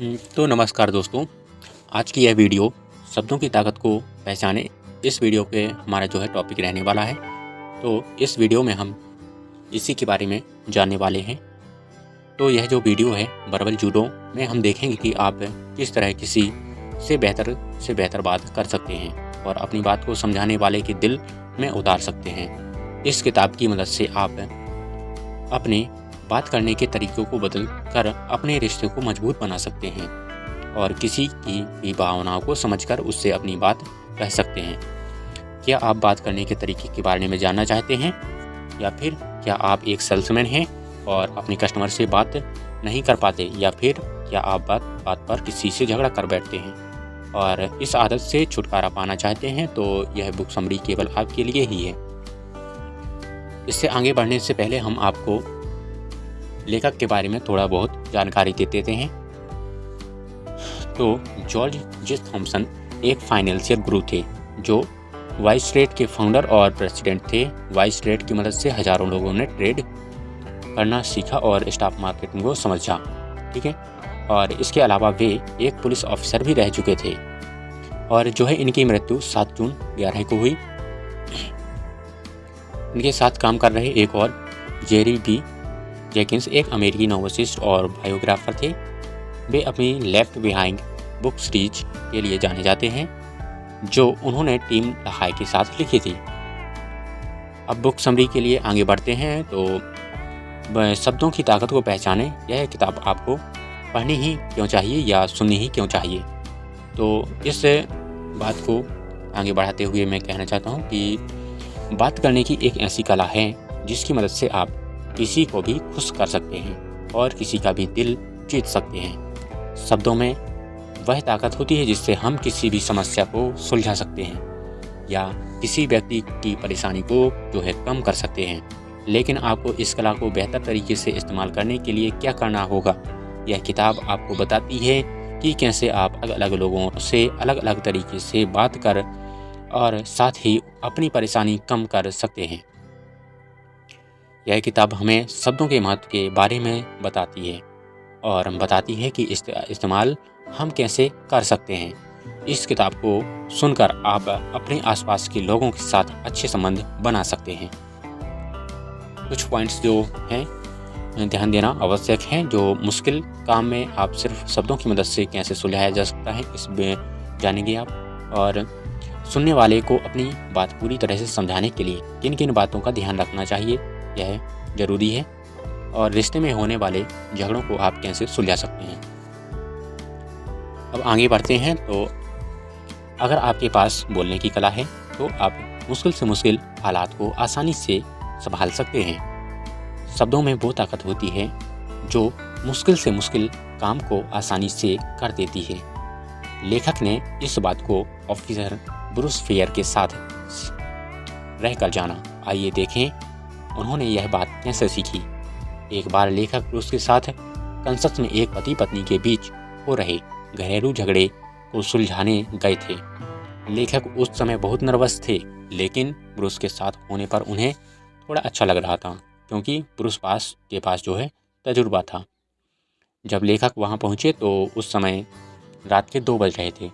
तो नमस्कार दोस्तों, आज की यह वीडियो शब्दों की ताकत को पहचाने, इस वीडियो पे हमारा जो है टॉपिक रहने वाला है। तो इस वीडियो में हम इसी के बारे में जानने वाले हैं। तो यह जो वीडियो है वर्बल जूडो में हम देखेंगे कि आप किस तरह किसी से बेहतर बात कर सकते हैं और अपनी बात को समझाने वाले के दिल में उतार सकते हैं। इस किताब की मदद से आप अपने बात करने के तरीकों को बदल कर अपने रिश्ते को मजबूत बना सकते हैं और किसी की भी भावनाओं को समझकर उससे अपनी बात कह सकते हैं। क्या आप बात करने के तरीके के बारे में जानना चाहते हैं, या फिर क्या आप एक सेल्समैन हैं और अपने कस्टमर से बात नहीं कर पाते, या फिर क्या आप बात पर किसी से झगड़ा कर बैठते हैं और इस आदत से छुटकारा पाना चाहते हैं, तो यह बुक समरी केवल आपके लिए ही है। इससे आगे बढ़ने से पहले हम आपको लेखक के बारे में थोड़ा बहुत जानकारी दे देते हैं। तो जॉर्ज जे थॉमसन एक फाइनेंशियल गुरु थे जो वाइसरेट के फाउंडर और प्रेसिडेंट थे। वाइसरेट की मदद से हजारों लोगों ने ट्रेड करना सीखा और स्टॉक मार्केट को समझा, ठीक है। और इसके अलावा वे एक पुलिस ऑफिसर भी रह चुके थे और जो है इनकी मृत्यु 7 जून 11 को हुई। इनके साथ काम कर रहे एक और जेरी बी जेकिंस एक अमेरिकी नोवेलिस्ट और बायोग्राफर थे। वे अपनी लेफ्ट बिहाइंड बुक सीरीज के लिए जाने जाते हैं जो उन्होंने टिम लहाई के साथ लिखी थी। अब बुक समरी के लिए आगे बढ़ते हैं। तो शब्दों की ताकत को पहचाने, यह किताब आपको पढ़नी ही क्यों चाहिए या सुननी ही क्यों चाहिए। तो इस बात को आगे बढ़ाते हुए मैं कहना चाहता हूँ कि बात करने की एक ऐसी कला है जिसकी मदद से आप किसी को भी खुश कर सकते हैं और किसी का भी दिल जीत सकते हैं। शब्दों में वह ताकत होती है जिससे हम किसी भी समस्या को सुलझा सकते हैं या किसी व्यक्ति की परेशानी को जो है कम कर सकते हैं। लेकिन आपको इस कला को बेहतर तरीके से इस्तेमाल करने के लिए क्या करना होगा, यह किताब आपको बताती है कि कैसे आप अलग अलग लोगों से अलग अलग तरीके से बात कर और साथ ही अपनी परेशानी कम कर सकते हैं। यह किताब हमें शब्दों के महत्व के बारे में बताती है और बताती है कि इस्तेमाल हम कैसे कर सकते हैं। इस किताब को सुनकर आप अपने आसपास के लोगों के साथ अच्छे संबंध बना सकते हैं। कुछ पॉइंट्स जो हैं ध्यान देना आवश्यक है। जो मुश्किल काम में आप सिर्फ शब्दों की मदद से कैसे सुलझाया जा सकता है, इसमें जानेंगे आप। और सुनने वाले को अपनी बात पूरी तरह से समझाने के लिए किन किन बातों का ध्यान रखना चाहिए, यह ज़रूरी है। और रिश्ते में होने वाले झगड़ों को आप कैसे सुलझा सकते हैं। अब आगे बढ़ते हैं। तो अगर आपके पास बोलने की कला है तो आप मुश्किल से मुश्किल हालात को आसानी से संभाल सकते हैं। शब्दों में वो ताकत होती है जो मुश्किल से मुश्किल काम को आसानी से कर देती है। लेखक ने इस बात को ऑफिसर ब्रूस फेयर के साथ रहकर जाना। आइए देखें उन्होंने यह बात कैसे सीखी। एक बार लेखक ब्रूस के साथ कंसस में एक पति पत्नी के बीच हो रहे घरेलू झगड़े को सुलझाने गए थे। लेखक उस समय बहुत नर्वस थे, लेकिन ब्रूस के साथ होने पर उन्हें थोड़ा अच्छा लग रहा था क्योंकि ब्रूस के पास जो है तजुर्बा था। जब लेखक वहां पहुंचे तो उस समय रात के 2 बज रहे थे।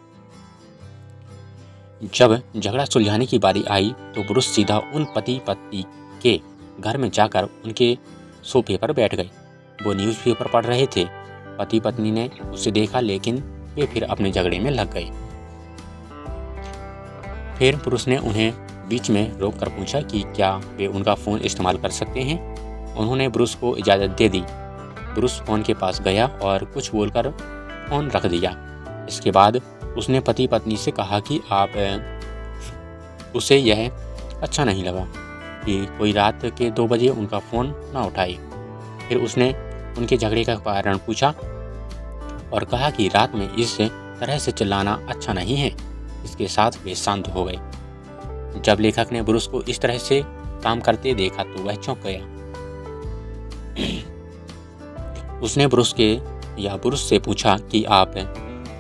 जब झगड़ा सुलझाने की बारी आई तो ब्रूस सीधा उन पति पत्नी के घर में जाकर उनके सोफे पर बैठ गए। वो न्यूज़पेपर पढ़ रहे थे। पति पत्नी ने उसे देखा, लेकिन वे फिर अपने झगड़े में लग गए। फिर पुरुष ने उन्हें बीच में रोककर पूछा कि क्या वे उनका फ़ोन इस्तेमाल कर सकते हैं। उन्होंने ब्रूस को इजाज़त दे दी। ब्रूस फ़ोन के पास गया और कुछ बोलकर फ़ोन रख दिया। इसके बाद उसने पति पत्नी से कहा कि उसे यह अच्छा नहीं लगा कि कोई रात के 2 बजे उनका फ़ोन ना उठाए। फिर उसने उनके झगड़े का कारण पूछा और कहा कि रात में इस तरह से चिल्लाना अच्छा नहीं है। इसके साथ वे शांत हो गए। जब लेखक ने ब्रूस को इस तरह से काम करते देखा तो वह चौंक गया। उसने ब्रूस से पूछा कि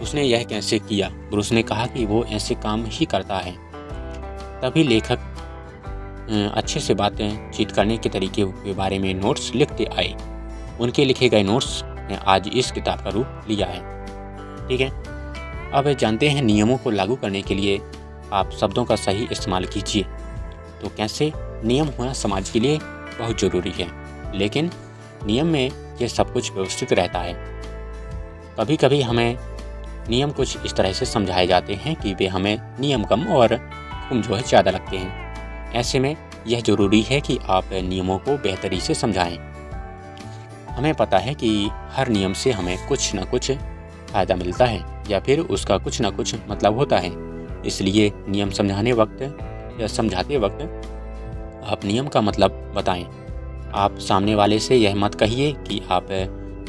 उसने यह कैसे किया। ब्रूस ने कहा कि वो ऐसे काम ही करता है। तभी लेखक अच्छे से बातचीत करने के तरीके के बारे में नोट्स लिखते आए। उनके लिखे गए नोट्स ने आज इस किताब का रूप लिया है। ठीक है। अब जानते हैं नियमों को लागू करने के लिए आप शब्दों का सही इस्तेमाल कीजिए। तो कैसे? नियम होना समाज के लिए बहुत ज़रूरी है, लेकिन नियम में ये सब कुछ व्यवस्थित रहता है। कभी कभी हमें नियम कुछ इस तरह से समझाए जाते हैं कि वे हमें नियम कम और हुक्म जो है ज़्यादा लगते हैं। ऐसे में यह ज़रूरी है कि आप नियमों को बेहतरी से समझाएं। हमें पता है कि हर नियम से हमें कुछ न कुछ फ़ायदा मिलता है या फिर उसका कुछ न कुछ मतलब होता है। इसलिए नियम समझाने वक्त या समझाते वक्त आप नियम का मतलब बताएं। आप सामने वाले से यह मत कहिए कि आप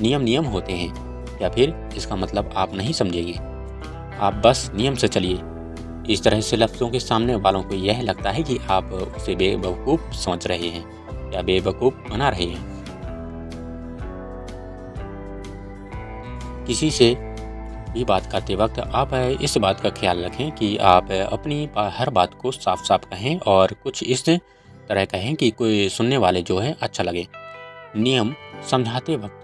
नियम होते हैं या फिर इसका मतलब आप नहीं समझेंगे। आप बस नियम से चलिए। इस तरह से लफ्ज़ों के सामने वालों को यह लगता है कि आप उसे बेवकूफ़ समझ रहे हैं या बेवकूफ़ बना रहे हैं। किसी से भी बात करते वक्त आप इस बात का ख्याल रखें कि आप अपनी हर बात को साफ साफ कहें और कुछ इस तरह कहें कि कोई सुनने वाले जो है अच्छा लगे। नियम समझाते वक्त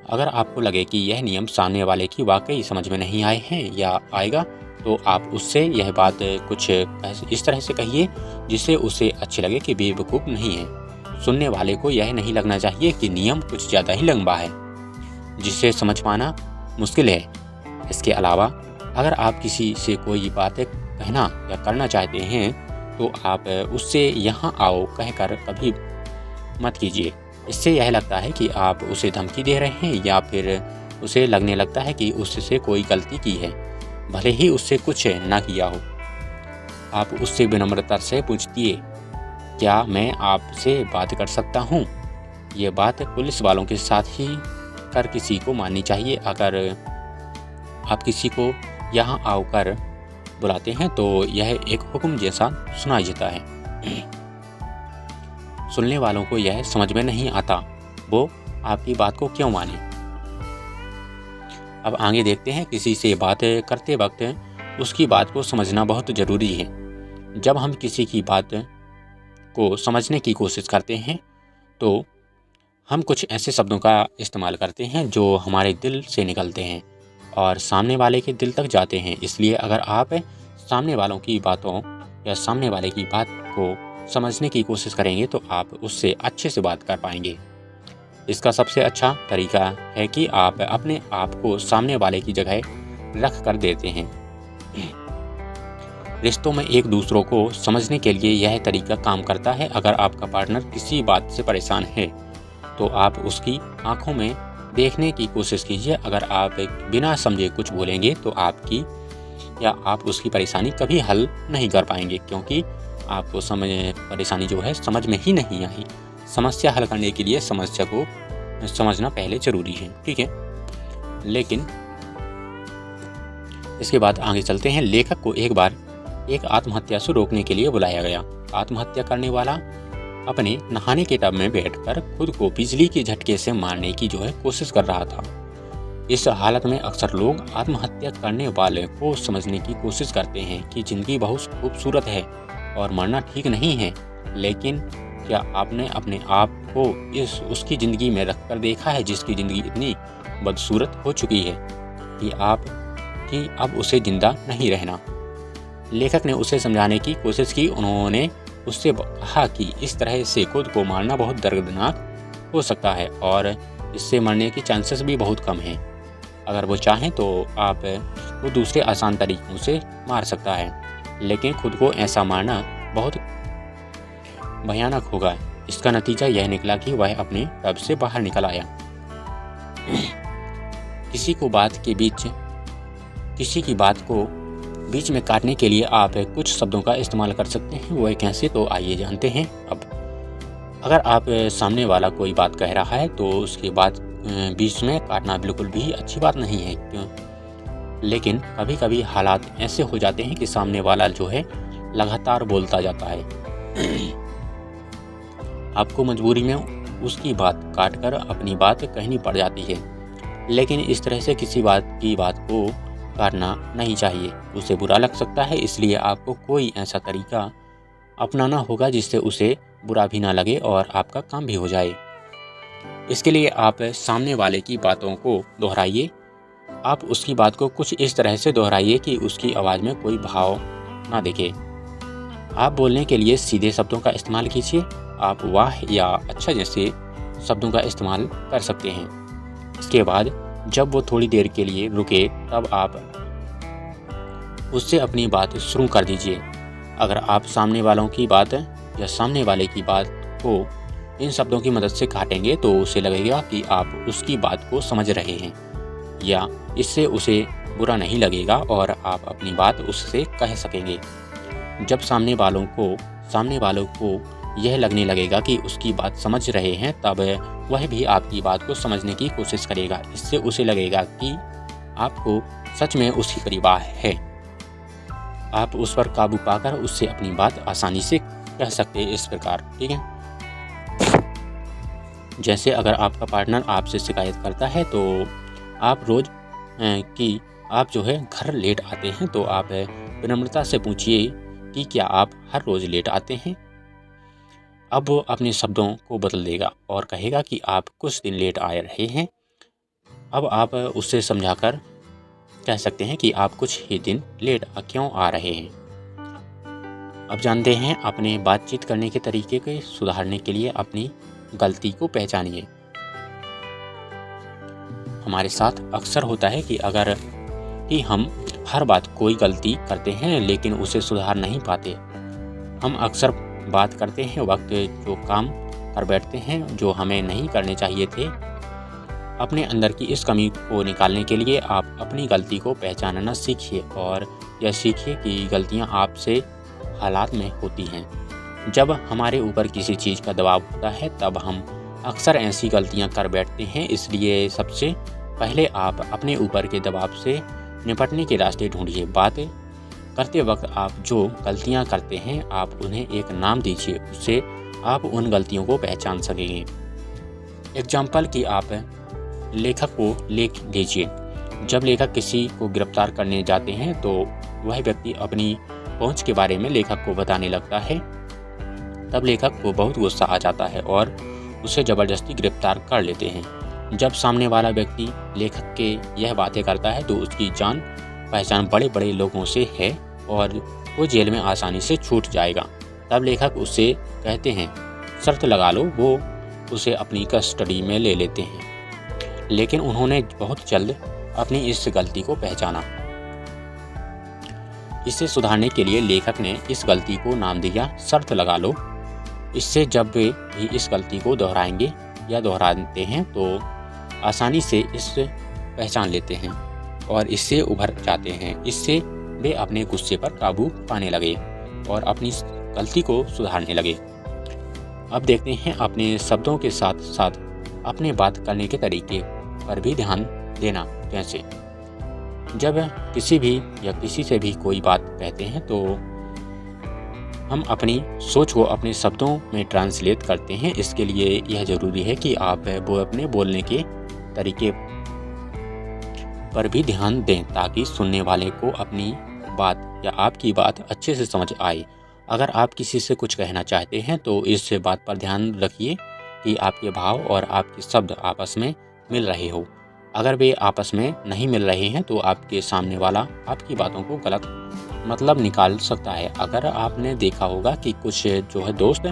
अगर आपको लगे कि यह नियम सामने वाले की वाकई समझ में नहीं आए हैं या आएगा, तो आप उससे यह बात कुछ इस तरह से कहिए जिससे उसे अच्छी लगे कि बेवकूफ़ नहीं है। सुनने वाले को यह नहीं लगना चाहिए कि नियम कुछ ज़्यादा ही लंबा है जिससे समझ पाना मुश्किल है। इसके अलावा अगर आप किसी से कोई बात कहना या करना चाहते हैं तो आप उससे यहाँ आओ कहकर कभी मत कीजिए। इससे यह लगता है कि आप उसे धमकी दे रहे हैं या फिर उसे लगने लगता है कि उससे कोई गलती की है, भले ही उससे कुछ ना किया हो। आप उससे विनम्रता से पूछिए, क्या मैं आपसे बात कर सकता हूँ? ये बात पुलिस वालों के साथ ही कर किसी को माननी चाहिए। अगर आप किसी को यहाँ आओ कर बुलाते हैं तो यह एक हुक्म जैसा सुनाई देता है। सुनने वालों को यह समझ में नहीं आता वो आपकी बात को क्यों माने। अब आगे देखते हैं, किसी से बात करते वक्त उसकी बात को समझना बहुत ज़रूरी है। जब हम किसी की बात को समझने की कोशिश करते हैं तो हम कुछ ऐसे शब्दों का इस्तेमाल करते हैं जो हमारे दिल से निकलते हैं और सामने वाले के दिल तक जाते हैं। इसलिए अगर आप सामने वालों की बातों या सामने वाले की बात को समझने की कोशिश करेंगे तो आप उससे अच्छे से बात कर पाएंगे। इसका सबसे अच्छा तरीका है कि आप अपने आप को सामने वाले की जगह रख कर देते हैं। रिश्तों में एक दूसरों को समझने के लिए यह तरीका काम करता है। अगर आपका पार्टनर किसी बात से परेशान है तो आप उसकी आंखों में देखने की कोशिश कीजिए। अगर आप बिना समझे कुछ बोलेंगे तो आप उसकी परेशानी कभी हल नहीं कर पाएंगे, क्योंकि आपको परेशानी जो है समझ में ही नहीं आई। समस्या हल करने के लिए समस्या को समझना पहले ज़रूरी है, ठीक है। लेकिन इसके बाद आगे चलते हैं। लेखक को एक बार एक आत्महत्या से रोकने के लिए बुलाया गया। आत्महत्या करने वाला अपने नहाने के टब में बैठकर खुद को बिजली के झटके से मारने की जो है कोशिश कर रहा था। इस हालत में अक्सर लोग आत्महत्या करने वाले को समझने की कोशिश करते हैं कि ज़िंदगी बहुत खूबसूरत है और मरना ठीक नहीं है। लेकिन क्या आपने अपने आप को उसकी ज़िंदगी में रख कर देखा है जिसकी ज़िंदगी इतनी बदसूरत हो चुकी है कि अब उसे जिंदा नहीं रहना। लेखक ने उसे समझाने की कोशिश की। उन्होंने उससे कहा कि इस तरह से खुद को मारना बहुत दर्दनाक हो सकता है और इससे मरने के चांसेस भी बहुत कम हैं। अगर वो चाहें तो वो दूसरे आसान तरीकों से मार सकता है, लेकिन खुद को ऐसा मारना बहुत भयानक होगा। इसका नतीजा यह निकला कि वह अपने टब से बाहर निकल आया। किसी की बात को बीच में काटने के लिए आप कुछ शब्दों का इस्तेमाल कर सकते हैं। वह कैसे, तो आइए जानते हैं। अब अगर आप सामने वाला कोई बात कह रहा है तो उसके बाद बीच में काटना बिल्कुल भी अच्छी बात नहीं है, क्यों? लेकिन कभी कभी हालात ऐसे हो जाते हैं कि सामने वाला जो है लगातार बोलता जाता है। आपको मजबूरी में उसकी बात काटकर अपनी बात कहनी पड़ जाती है। लेकिन इस तरह से किसी बात को काटना नहीं चाहिए, उसे बुरा लग सकता है। इसलिए आपको कोई ऐसा तरीका अपनाना होगा जिससे उसे बुरा भी ना लगे और आपका काम भी हो जाए। इसके लिए आप सामने वाले की बातों को दोहराइए आप उसकी बात को कुछ इस तरह से दोहराइए कि उसकी आवाज़ में कोई भाव ना दिखे। आप बोलने के लिए सीधे शब्दों का इस्तेमाल कीजिए। आप वाह या अच्छा जैसे शब्दों का इस्तेमाल कर सकते हैं। इसके बाद जब वो थोड़ी देर के लिए रुके तब आप उससे अपनी बात शुरू कर दीजिए। अगर आप सामने वालों की बात या सामने वाले की बात को इन शब्दों की मदद से काटेंगे तो उसे लगेगा कि आप उसकी बात को समझ रहे हैं, या इससे उसे बुरा नहीं लगेगा और आप अपनी बात उससे कह सकेंगे। जब सामने वालों को यह लगने लगेगा कि उसकी बात समझ रहे हैं, तब वह भी आपकी बात को समझने की कोशिश करेगा। इससे उसे लगेगा कि आपको सच में उसकी परवाह है। आप उस पर काबू पाकर उससे अपनी बात आसानी से कह सकते हैं इस प्रकार, ठीक है। जैसे अगर आपका पार्टनर आपसे शिकायत करता है तो आप रोज़ कि आप जो है घर लेट आते हैं, तो आप विनम्रता से पूछिए कि क्या आप हर रोज़ लेट आते हैं। अब वो अपने शब्दों को बदल देगा और कहेगा कि आप कुछ दिन लेट आ रहे हैं। अब आप उससे समझाकर कह सकते हैं कि आप कुछ ही दिन लेट क्यों आ रहे हैं। अब जानते हैं अपने बातचीत करने के तरीके को सुधारने के लिए अपनी गलती को पहचानिए। हमारे साथ अक्सर होता है कि अगर कि हम हर बात कोई गलती करते हैं लेकिन उसे सुधार नहीं पाते। हम अक्सर बात करते हैं वक्त जो काम कर बैठते हैं जो हमें नहीं करने चाहिए थे। अपने अंदर की इस कमी को निकालने के लिए आप अपनी गलती को पहचानना सीखिए और यह सीखिए कि गलतियां आपसे हालात में होती हैं। जब हमारे ऊपर किसी चीज़ का दबाव होता है तब हम अक्सर ऐसी गलतियां कर बैठते हैं। इसलिए सबसे पहले आप अपने ऊपर के दबाव से निपटने के रास्ते ढूंढिए। बातें करते वक्त आप जो गलतियां करते हैं आप उन्हें एक नाम दीजिए, उससे आप उन गलतियों को पहचान सकेंगे। एग्जाम्पल कि आप लेखक को लिख दीजिए। जब लेखक किसी को गिरफ्तार करने जाते हैं तो वह व्यक्ति अपनी पहुंच के बारे में लेखक को बताने लगता है। तब लेखक को बहुत गुस्सा आ जाता है और उसे ज़बरदस्ती गिरफ्तार कर लेते हैं। जब सामने वाला व्यक्ति लेखक के यह बातें करता है तो उसकी जान पहचान बड़े बड़े लोगों से है और वो जेल में आसानी से छूट जाएगा। तब लेखक उससे कहते हैं शर्त लगा लो, वो उसे अपनी कस्टडी में ले लेते हैं। लेकिन उन्होंने बहुत जल्द अपनी इस गलती को पहचाना। इसे सुधारने के लिए लेखक ने इस गलती को नाम दिया शर्त लगा लो। इससे जब वे भी इस गलती को दोहराएंगे या दोहराते हैं तो आसानी से इसे पहचान लेते हैं और इससे उभर जाते हैं। इससे वे अपने गुस्से पर काबू पाने लगे और अपनी गलती को सुधारने लगे। अब देखते हैं अपने शब्दों के साथ साथ अपने बात करने के तरीके पर भी ध्यान देना कैसे। जब किसी से भी कोई बात कहते हैं तो हम अपनी सोच को अपने शब्दों में ट्रांसलेट करते हैं। इसके लिए यह ज़रूरी है कि आप अपने बोलने के तरीके पर भी ध्यान दें ताकि सुनने वाले को अपनी बात या आपकी बात अच्छे से समझ आए। अगर आप किसी से कुछ कहना चाहते हैं तो इस बात पर ध्यान रखिए कि आपके भाव और आपके शब्द आपस में मिल रहे हो। अगर वे आपस में नहीं मिल रहे हैं तो आपके सामने वाला आपकी बातों को गलत मतलब निकाल सकता है। अगर आपने देखा होगा कि कुछ जो है दोस्त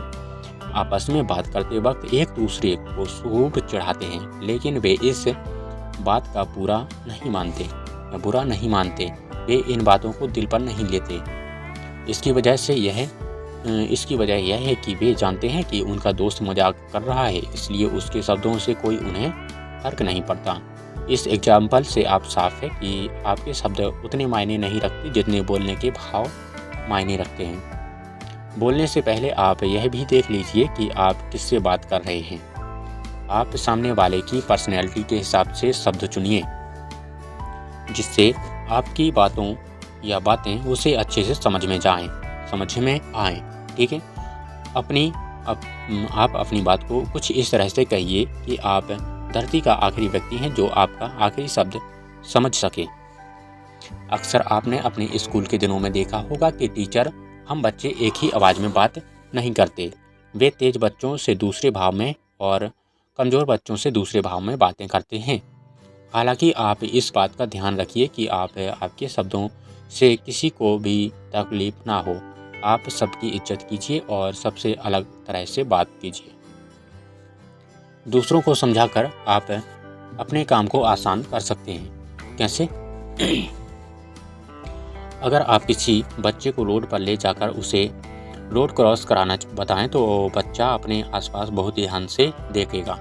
आपस में बात करते वक्त एक दूसरे को खूब चढ़ाते हैं, लेकिन वे इस बात का बुरा नहीं मानते। वे इन बातों को दिल पर नहीं लेते। इसकी वजह यह है कि वे जानते हैं कि उनका दोस्त मजाक कर रहा है, इसलिए उसके शब्दों से कोई उन्हें फर्क नहीं पड़ता। इस एग्जाम्पल से आप साफ है कि आपके शब्द उतने मायने नहीं रखते जितने बोलने के भाव मायने रखते हैं। बोलने से पहले आप यह भी देख लीजिए कि आप किससे बात कर रहे हैं। आप सामने वाले की पर्सनैलिटी के हिसाब से शब्द चुनिए जिससे आपकी बातें उसे अच्छे से समझ में आए, ठीक है। आप अपनी बात को कुछ इस तरह से कहिए कि आप धरती का आखिरी व्यक्ति हैं जो आपका आखिरी शब्द समझ सके। अक्सर आपने अपने स्कूल के दिनों में देखा होगा कि टीचर हम बच्चे एक ही आवाज़ में बात नहीं करते। वे तेज बच्चों से दूसरे भाव में और कमज़ोर बच्चों से दूसरे भाव में बातें करते हैं। हालांकि आप इस बात का ध्यान रखिए कि आपके शब्दों से किसी को भी तकलीफ ना हो। आप सबकी इज्जत कीजिए और सबसे अलग तरह से बात कीजिए। दूसरों को समझाकर आप अपने काम को आसान कर सकते हैं। कैसे? अगर आप किसी बच्चे को रोड पर ले जाकर उसे रोड क्रॉस कराना बताएं तो बच्चा अपने आसपास बहुत ध्यान से देखेगा।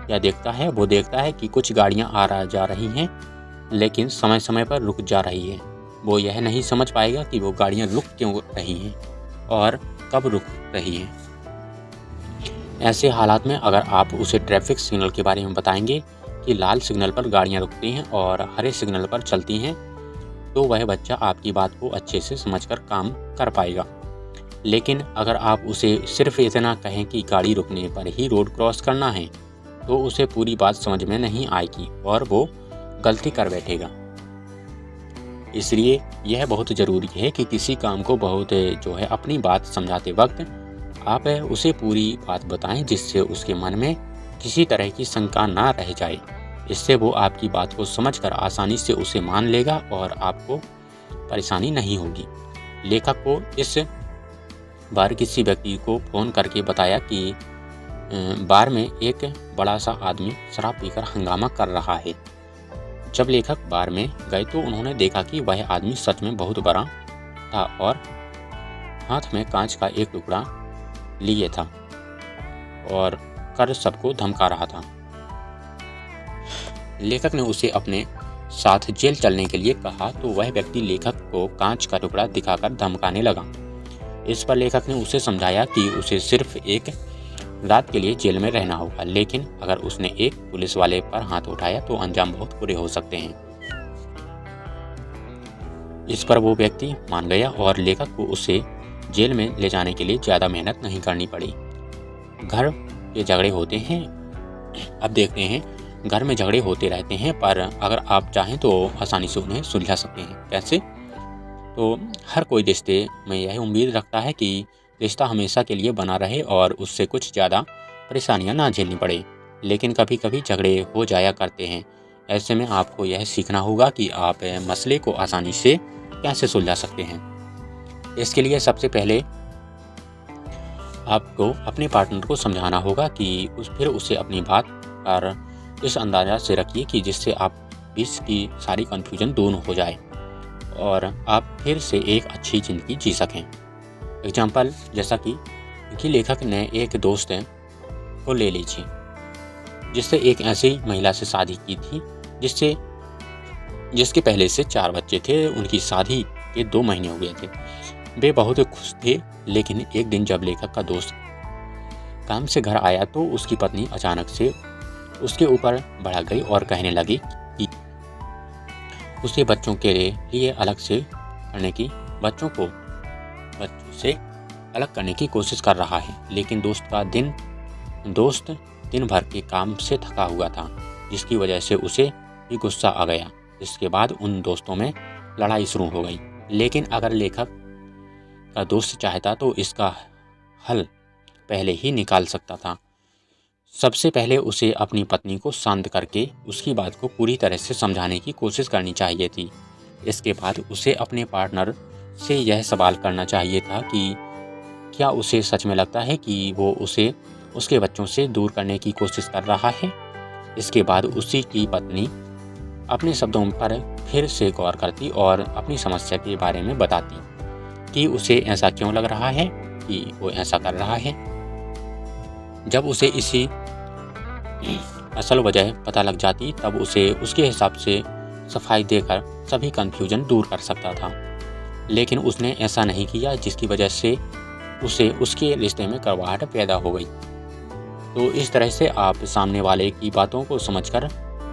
क्या देखता है? वो देखता है कि कुछ गाड़ियां आ जा रही हैं, लेकिन समय समय पर रुक जा रही है। वो यह नहीं समझ पाएगा कि वो गाड़ियां रुक क्यों रही हैं और कब रुक रही हैं। ऐसे हालात में अगर आप उसे ट्रैफिक सिग्नल के बारे में बताएंगे कि लाल सिग्नल पर गाड़ियां रुकती हैं और हरे सिग्नल पर चलती हैं, तो वह बच्चा आपकी बात को अच्छे से समझकर काम कर पाएगा। लेकिन अगर आप उसे सिर्फ इतना कहें कि गाड़ी रुकने पर ही रोड क्रॉस करना है, तो उसे पूरी बात समझ में नहीं आएगी और वो गलती कर बैठेगा। इसलिए यह बहुत ज़रूरी है कि किसी काम को अपनी बात समझाते वक्त आप उसे पूरी बात बताएं, जिससे उसके मन में किसी तरह की शंका ना रह जाए। इससे वो आपकी बात को समझकर आसानी से उसे मान लेगा और आपको परेशानी नहीं होगी। लेखक को इस बार किसी व्यक्ति को फ़ोन करके बताया कि बार में एक बड़ा सा आदमी शराब पीकर हंगामा कर रहा है। जब लेखक बार में गए तो उन्होंने देखा कि वह आदमी सच में बहुत बड़ा था और हाथ में कांच का एक टुकड़ा लिए था और कर सबको धमका रहा था। लेखक ने उसे अपने साथ जेल चलने के लिए कहा तो वह व्यक्ति लेखक को कांच का टुकड़ा दिखाकर धमकाने लगा। इस पर लेखक ने उसे समझाया कि उसे सिर्फ एक रात के लिए जेल में रहना होगा, लेकिन अगर उसने एक पुलिस वाले पर हाथ उठाया तो अंजाम बहुत बुरे हो सकते हैं। इस पर वो व्यक्ति मान गया और लेखक को उसे जेल में ले जाने के लिए ज़्यादा मेहनत नहीं करनी पड़ी। घर के झगड़े होते हैं, अब देखते हैं, घर में झगड़े होते रहते हैं, पर अगर आप चाहें तो आसानी से उन्हें सुलझा सकते हैं। कैसे? तो हर कोई रिश्ते में यह उम्मीद रखता है कि रिश्ता हमेशा के लिए बना रहे और उससे कुछ ज़्यादा परेशानियां ना झेलनी पड़े, लेकिन कभी कभी झगड़े हो जाया करते हैं। ऐसे में आपको यह सीखना होगा कि आप मसले को आसानी से कैसे सुलझा सकते हैं। इसके लिए सबसे पहले आपको अपने पार्टनर को समझाना होगा कि फिर उसे अपनी बात पर इस अंदाजा से रखिए कि जिससे आप बीच की सारी कन्फ्यूजन दूर हो जाए और आप फिर से एक अच्छी ज़िंदगी जी सकें। एग्जाम्पल जैसा कि लेखक ने एक दोस्त को ले लीजिए जिससे एक ऐसी महिला से शादी की थी जिसके पहले से 4 बच्चे थे। उनकी शादी के 2 महीने हो गए थे। वे बहुत खुश थे, लेकिन एक दिन जब लेखक का दोस्त काम से घर आया तो उसकी पत्नी अचानक से उसके ऊपर भड़क गई और कहने लगी कि उसे बच्चों के लिए अलग से बच्चों से अलग करने की कोशिश कर रहा है। लेकिन दोस्त दिन भर के काम से थका हुआ था, जिसकी वजह से उसे भी गुस्सा आ गया। इसके बाद उन दोस्तों में लड़ाई शुरू हो गई। लेकिन अगर लेखक का दोस्त चाहता तो इसका हल पहले ही निकाल सकता था। सबसे पहले उसे अपनी पत्नी को शांत करके उसकी बात को पूरी तरह से समझाने की कोशिश करनी चाहिए थी। इसके बाद उसे अपने पार्टनर से यह सवाल करना चाहिए था कि क्या उसे सच में लगता है कि वो उसे उसके बच्चों से दूर करने की कोशिश कर रहा है। इसके बाद उसी की पत्नी अपने शब्दों पर फिर से गौर करती और अपनी समस्या के बारे में बताती कि उसे ऐसा क्यों लग रहा है कि वो ऐसा कर रहा है। जब उसे इसी असल वजह पता लग जाती तब उसे उसके हिसाब से सफाई देकर सभी कन्फ्यूजन दूर कर सकता था। लेकिन उसने ऐसा नहीं किया, जिसकी वजह से उसे उसके रिश्ते में कड़वाहट पैदा हो गई। तो इस तरह से आप सामने वाले की बातों को समझकर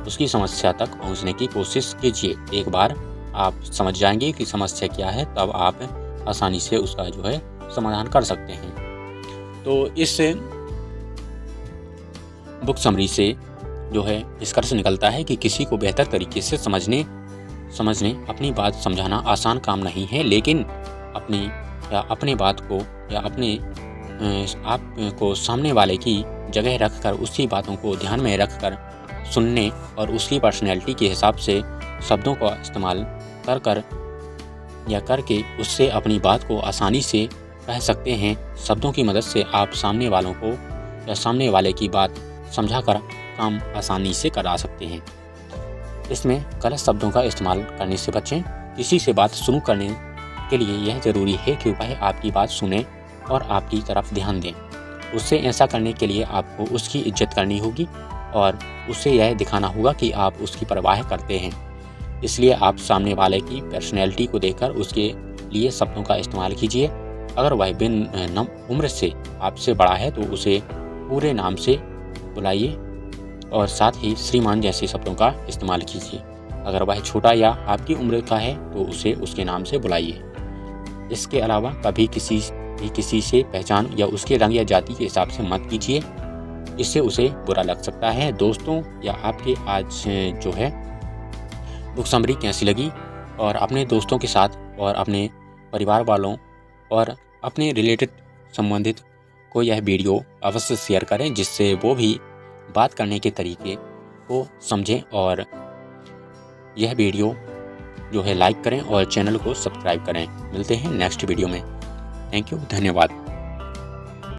उसकी समस्या तक पहुंचने की कोशिश कीजिए। एक बार आप समझ जाएंगे कि समस्या क्या है, तब आप आसानी से उसका समाधान कर सकते हैं। तो इस बुक समरी से निष्कर्ष निकलता है कि किसी को बेहतर तरीके से समझने अपनी बात समझाना आसान काम नहीं है, लेकिन अपने बात को या आप को सामने वाले की जगह रखकर उसी बातों को ध्यान में रखकर सुनने और उसकी पर्सनैलिटी के हिसाब से शब्दों का इस्तेमाल करके उससे अपनी बात को आसानी से कह सकते हैं। शब्दों की मदद से आप सामने वालों को या सामने वाले की बात समझाकर काम आसानी से करा सकते हैं। इसमें गलत शब्दों का इस्तेमाल करने से बचें। किसी से बात शुरू करने के लिए यह ज़रूरी है कि वह आपकी बात सुने और आपकी तरफ ध्यान दें। उससे ऐसा करने के लिए आपको उसकी इज्जत करनी होगी और उससे यह दिखाना होगा कि आप उसकी परवाह करते हैं। इसलिए आप सामने वाले की पर्सनैलिटी को देखकर उसके लिए शब्दों का इस्तेमाल कीजिए। अगर वह बिन उम्र से आपसे बड़ा है तो उसे पूरे नाम से बुलाइए और साथ ही श्रीमान जैसे शब्दों का इस्तेमाल कीजिए। अगर वह छोटा या आपकी उम्र का है तो उसे उसके नाम से बुलाइए। इसके अलावा कभी किसी से पहचान या उसके रंग या जाति के हिसाब से मत कीजिए, इससे उसे बुरा लग सकता है। दोस्तों या आपके आज जो है बुक समरी कैसी लगी, और अपने दोस्तों के साथ और अपने परिवार वालों और अपने रिलेटेड संबंधित को यह वीडियो अवश्य शेयर करें, जिससे वो भी बात करने के तरीके को समझें। और यह वीडियो जो है लाइक करें और चैनल को सब्सक्राइब करें। मिलते हैं नेक्स्ट वीडियो में। थैंक यू, धन्यवाद।